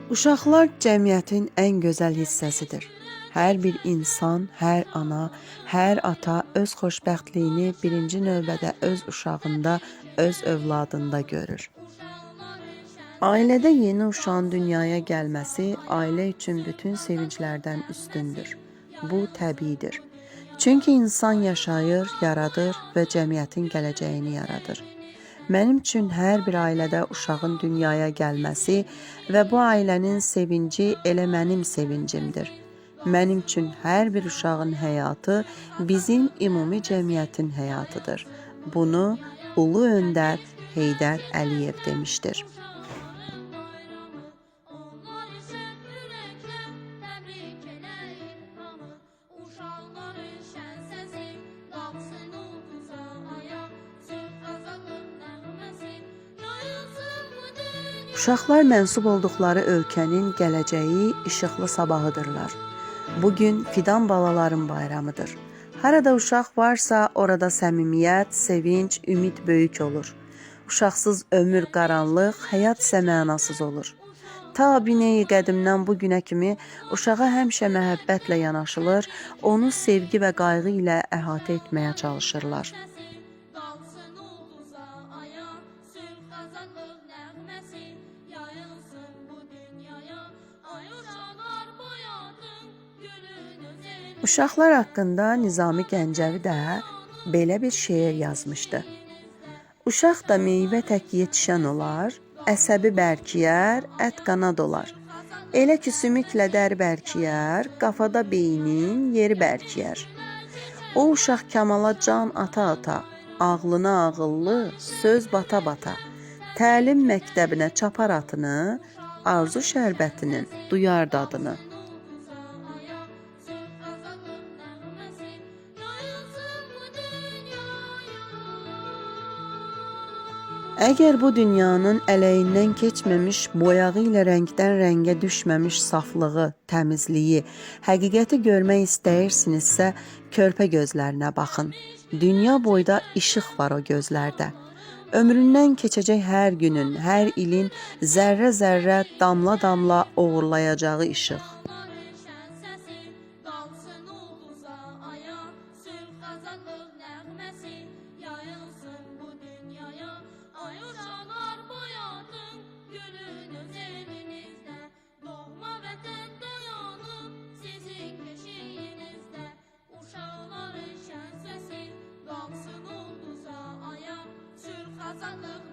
Uşaqlar cəmiyyətin ən gözəl hissəsidir. Hər bir insan, hər ana, hər ata öz xoşbəxtliyini birinci növbədə öz uşağında, öz övladında görür. Ailədə yeni uşağın dünyaya gəlməsi ailə üçün bütün sevinclərdən üstündür. Bu təbiidir. Çünki insan yaşayır, yaradır və cəmiyyətin gələcəyini yaradır. Mənim üçün hər bir ailədə uşağın dünyaya gəlməsi və bu ailənin sevinci elə mənim sevincimdir. Mənim üçün hər bir uşağın həyatı bizim ümumi cəmiyyətin həyatıdır. Bunu Ulu Öndər Heydər Əliyev demişdir. Uşaqlar mənsub olduqları ölkənin gələcəyi, işıqlı sabahıdırlar. Bugün fidan balaların bayramıdır. Harada uşaq varsa, orada səmimiyyət, sevinç, ümid böyük olur. Uşaqsız ömür qaranlıq, həyat isə mənasız olur. Ta bineyi qədimdən bu günə kimi uşağa həmişə məhəbbətlə yanaşılır, onu sevgi və qayğı ilə əhatə etməyə çalışırlar. Uşaqlar haqqında Nizami Gəncəvi də belə bir şeir yazmışdı. Uşaq da meyvə tək yetişən olar, əsəbi bərkiyər, ət qanad olar. Elə ki sümüklə dər bərkiyər, qafada beynin yeri bərkiyər. O uşaq kamala can ata-ata, ağlına ağıllı, söz bata-bata. Təlim məktəbinə çapar atını, arzu şərbətinin duyar dadını. Əgər bu dünyanın ələyindən keçməmiş, boyağı ilə rəngdən rəngə düşməmiş saflığı, təmizliyi, həqiqəti görmək istəyirsinizsə, körpə gözlərinə baxın. Dünya boyda işıq var o gözlərdə. Ömründən keçəcək hər günün, hər ilin zərrə-zərrə, damla-damla oğurlayacağı işıq. Kazandık